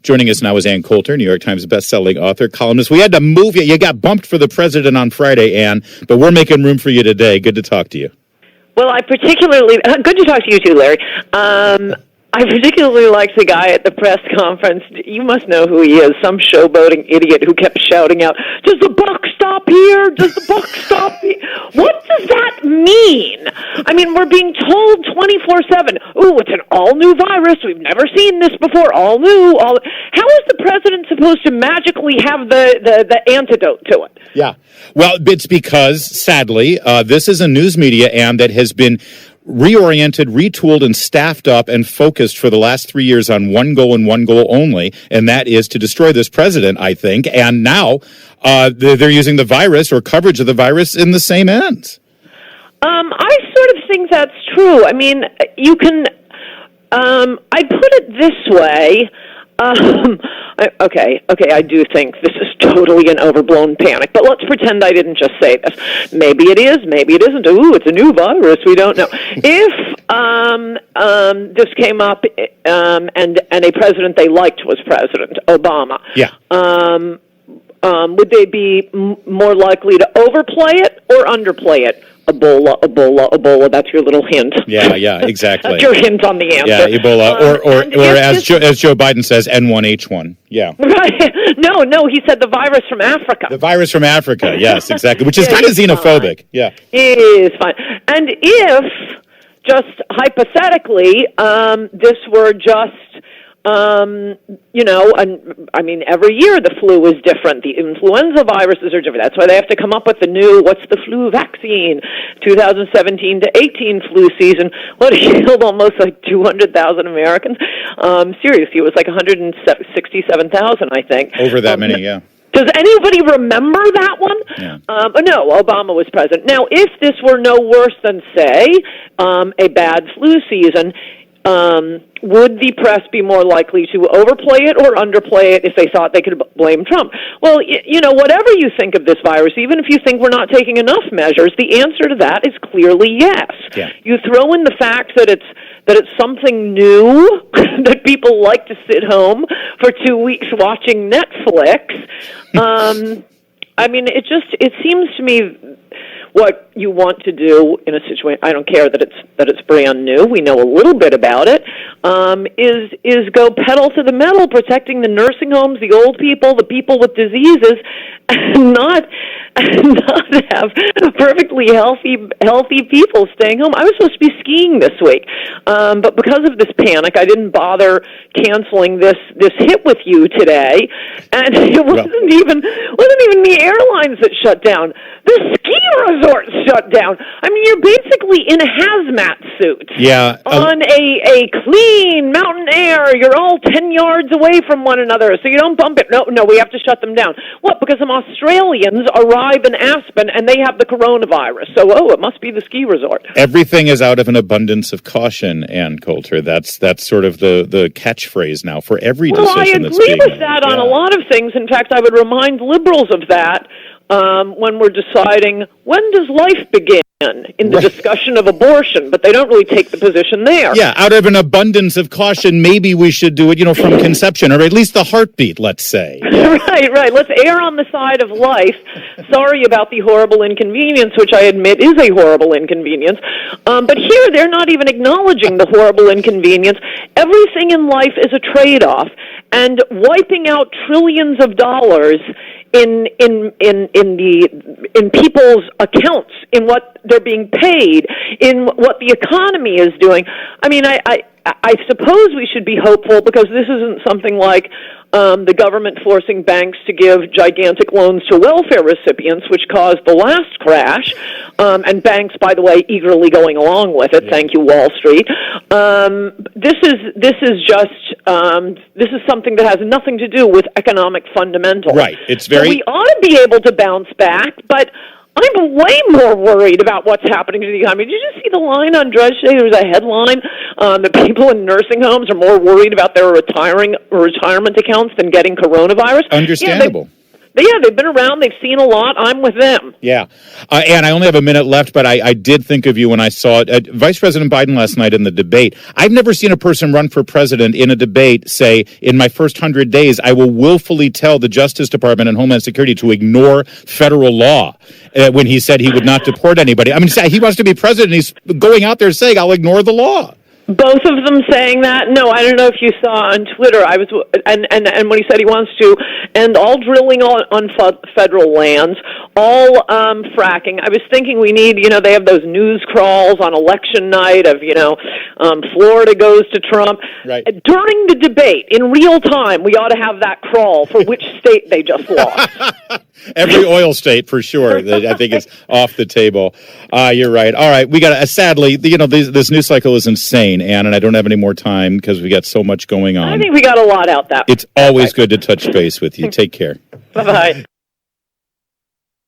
Joining us now is Ann Coulter, New York Times bestselling author, columnist. We had to move you. You got bumped for the president on Friday, Ann, but we're making room for you today. Good to talk to you. Well, I particularly good to talk to you too, Larry. I particularly liked the guy at the press conference. You must know who he is, some showboating idiot who kept shouting out, "Does the buck stop here? Does the buck stop here?" What does that mean? I mean, we're being told 24/7, "Ooh, it's an all-new virus. We've never seen this before. All new. All." How is the president supposed to magically have the antidote to it? Yeah. Well, it's because, sadly, this is a news media, Ann, that has been reoriented, retooled, and staffed up and focused for the last 3 years on one goal and one goal only, and that is to destroy this president, I think. And now they're using the virus or coverage of the virus in the same ends. I sort of think that's true. I mean, you can... I put it this way... Okay, I do think this is totally an overblown panic, but let's pretend I didn't just say this. Maybe it is, maybe it isn't. Ooh, it's a new virus, we don't know. If this came up and a president they liked was President Obama, would they be more likely to overplay it or underplay it? Ebola, that's your little hint. Yeah, exactly. That's your hint on the answer. Yeah, Ebola, or as Joe Biden says, N1H1. Yeah. Right. No, he said the virus from Africa. The virus from Africa, yes, exactly, which is kind of xenophobic. Fine. Yeah. It is fine. And if, just hypothetically, this were just... I mean, every year the flu is different. The influenza viruses are different. That's why they have to come up with the new, what's the flu vaccine? 2017 to 18 flu season. What, it killed almost like 200,000 Americans? Seriously, it was like 167,000, I think. Over that many, yeah. Does anybody remember that one? Yeah. No, Obama was president. Now, if this were no worse than, say, a bad flu season, would the press be more likely to overplay it or underplay it if they thought they could blame Trump? Well, whatever you think of this virus, even if you think we're not taking enough measures, the answer to that is clearly yes. Yeah. You throw in the fact that it's something new, that people like to sit home for 2 weeks watching Netflix. I mean, it seems to me what you want to do in a situation, I don't care that it's brand new, we know a little bit about it, is go pedal to the metal, protecting the nursing homes, the old people, the people with diseases, and not have perfectly healthy people staying home. I was supposed to be skiing this week, but because of this panic, I didn't bother canceling this hit with you today, and it wasn't even the airlines that shut down. The ski resorts shut down. I mean, you're basically in hazmat suits. Yeah. On a clean mountain air. You're all 10 yards away from one another, so you don't bump it. No, we have to shut them down. What? Because some Australians arrive in Aspen and they have the coronavirus. So, it must be the ski resort. Everything is out of an abundance of caution, Ann Coulter. That's sort of the catchphrase now for every decision that's being made. Well, I agree with that on a lot of things. In fact, I would remind liberals of that when we're deciding when does life begin in the discussion of abortion, but they don't really take the position there. Yeah, out of an abundance of caution, maybe we should do it, from conception, or at least the heartbeat, let's say. Yeah. Right. Let's err on the side of life. Sorry about the horrible inconvenience, which I admit is a horrible inconvenience. But here, they're not even acknowledging the horrible inconvenience. Everything in life is a trade-off, and wiping out trillions of dollars in people's accounts, in what they're being paid, in what the economy is doing. I mean, I suppose we should be hopeful, because this isn't something like the government forcing banks to give gigantic loans to welfare recipients, which caused the last crash, and banks, by the way, eagerly going along with it. Yeah. Thank you, Wall Street. This is something that has nothing to do with economic fundamentals. Right. So we ought to be able to bounce back, but I'm way more worried about what's happening to the economy. Did you just see the line on Drudge today? There was a headline that people in nursing homes are more worried about their retirement accounts than getting coronavirus. Understandable. they've been around. They've seen a lot. I'm with them. Yeah. And I only have a minute left, but I did think of you when I saw it. Vice President Biden last night in the debate. I've never seen a person run for president in a debate say, in my first 100 days, I will willfully tell the Justice Department and Homeland Security to ignore federal law when he said he would not deport anybody. I mean, he wants to be president. He's going out there saying, I'll ignore the law. Both of them saying that? No, I don't know if you saw on Twitter. I was, and when he said he wants to end all drilling on federal lands, all fracking. I was thinking we need, they have those news crawls on election night of, Florida goes to Trump. Right. During the debate, in real time, we ought to have that crawl for which state they just lost. Every oil state, for sure. I think it's off the table. You're right. All right. We got sadly, this news cycle is insane, Ann, and I don't have any more time because we got so much going on. I think we got a lot out that. It's always good to touch base with you. Take care. Bye-bye.